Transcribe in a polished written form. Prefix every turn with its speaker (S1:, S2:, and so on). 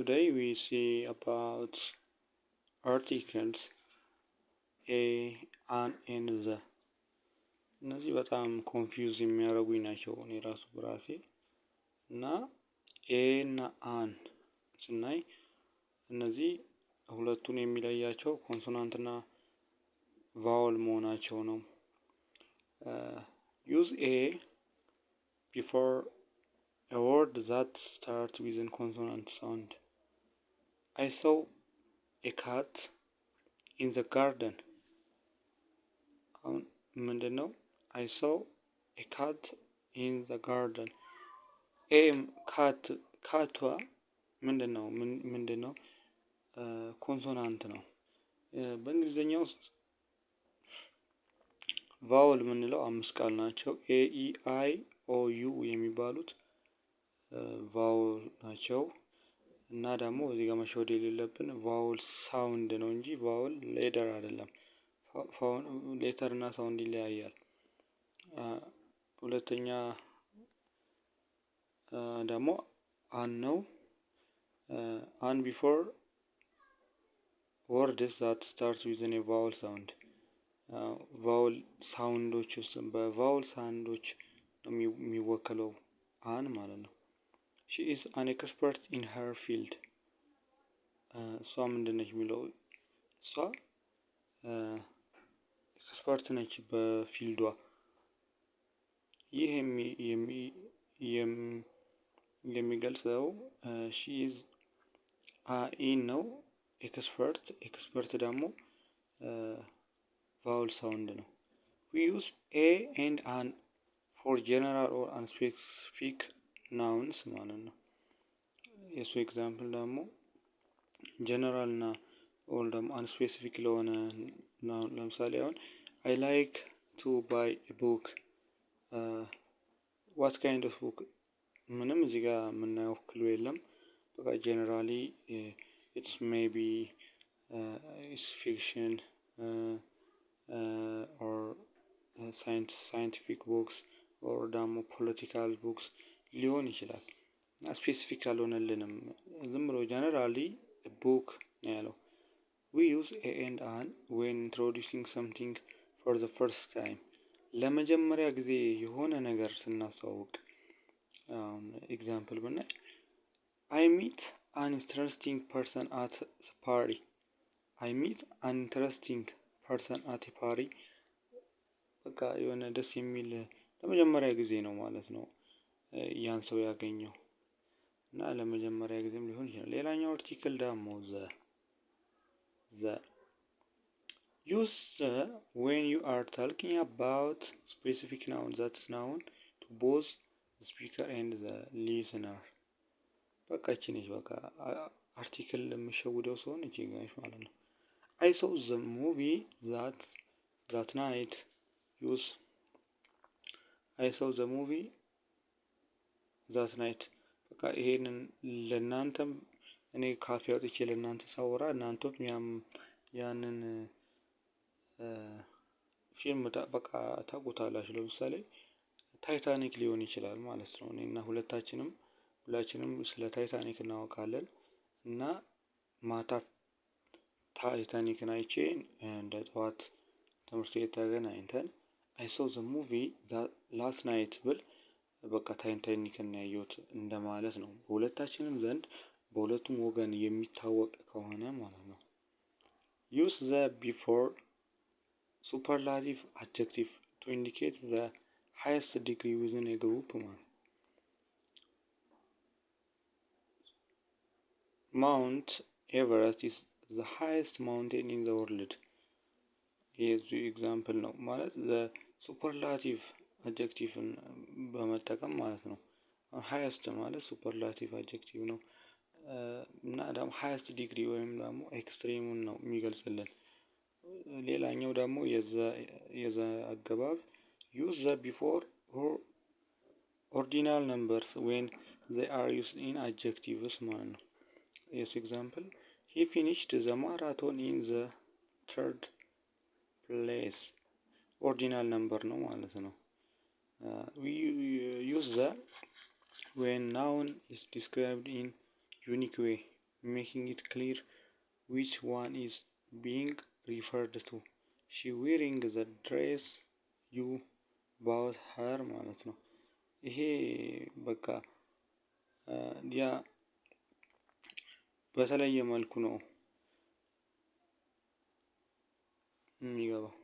S1: Today we see about articles a, an and the እነዚህ በጣም ኮንፊውዝ የሚያደርጉኝ ናቸው። እኔ ራሱ በራሴ እና ኤ እና አን ስናይ እነዚህ ሁለቱን የሚለያቸው ኮንሶናንት እና ቫወል መሆናቸው ነው። use a before a word that starts with a consonant sound. I saw a cat in the garden. ምንድን ነው? I saw a cat in the garden. ካቷ ምንድን ነው? ኮንሶናንት ነው። በእንግሊዝኛ ውስጥ ቫወል የምንለው 5 ቃል ናቸው። ኤ ኢ አይ ኦ ዩ የሚባሉት ቫወል ናቸው። እና ደግሞ እዚህ ጋር መሸወድ የሌለብን ቫወል ሳውንድ ነው እንጂ ቫወል ሌተር አይደለም። ሌተር እና ሳውንድ ይለያያል። ሁለተኛ ደግሞ አን ነው። አን ቢፎር words that starts with a vowel sound. ቫወል ሳውንዶች ውስጥ በቫወል ሳውንዶች ነው የሚወከለው አን ማለት ነው። she is an expert in her field. እሷ ምንድን ነች የሚለው እሷ ኤክስፐርት ነች በፊልዷ። ይህ የሚገልጸው she is ኢን ነው። ኤክስፐርት ደግሞ ቫወል ሳውንድ ነው። we use a and an for general or unspecific nouns ማለት ነው። የሱ ኤግዛምፕል ደግሞ ጀነራል እና ኦር ደግሞ አንስፔሲፊክ ለሆነ ለምሳሌ አሁን I like to buy a book. what kind of book? ምንም እዚህ ጋር የምናየው ክሉ የለም። በቃ ጀነራሊ it's maybe it's fiction or scientific books or ደግሞ ፖለቲካል ቡክስ ሊሆን ይችላል። ስፔሲፊክ አልሆነልንም። ዝም ብሎ ጀነራሊ ቡክ ነው ያለው። we use a and an when introducing something for the first time. ለመጀመሪያ ጊዜ የሆነ ነገር ስናስተዋውቅ ኤግዛምፕል ብናይ I meet an interesting person at the party. I meet an interesting person at a party. በቃ የሆነ ደስ የሚል ለመጀመሪያ ጊዜ ነው ማለት ነው ያን ሰው ያገኘው እና ለመጀመሪያ ጊዜም ሊሆን ይችላል። ሌላኛው አርቲክል ደግሞ the use the when you are talking about specific noun that's known to both the speaker and the listener. በቃ እቺ ነች። በቃ አርቲክል የምሸውደው ሰውን እቺ ጋር ማለት ነው። I saw the movie that night. use I saw the movie that night. በቃ ይሄንን ለእናንተም እኔ ካፌ አውጥቼ ለእናንተ ሳወራ እናንተም ያንን ፊልም በቃ ታውቁታላችሁ። ለምሳሌ ታይታኒክ ሊሆን ይችላል ማለት ነው። እኔና ሁላችንም ስለ ታይታኒክ እናውቃለን እና ማታ ታይታኒክን አይቼ እንደ ጠዋት ትምህርት ቤት ተገናኝተን I saw the movie that last night ብል በቃ ታይታኒክን ያየሁት እንደማለት ነው። በሁለታችንም ዘንድ በሁለቱም ወገን የሚታወቅ ከሆነ ማለት ነው። use the before superlative adjective to indicate the highest degree within a group ማለት Mount Everest is the highest mountain in the world. የዚህ ኤግዛምፕል ነው ማለት ሱፐርላቲቭ አድጀክቲቭን በመጠቀም ማለት ነው። ሃይስት ማለት ሱፐርላቲቭ አድጀክቲቭ ነው እና ደግሞ ሃይስት ዲግሪ ወይም ደግሞ ኤክስትሪሙን ነው የሚገልጽልን። ሌላኛው ደግሞ የዘ አገባብ use the before or ordinal numbers when they are used in adjectives ማለት ነው። yes example he finished the marathon in the third place. ordinal number ነው ማለት ነው። we use the when noun is described in unique way. making it clear which one is being referred to. She wearing the dress you bought her ማለት ነው። ይሄ በቃ ያ በተለየ መልኩ ነው የሚገባው።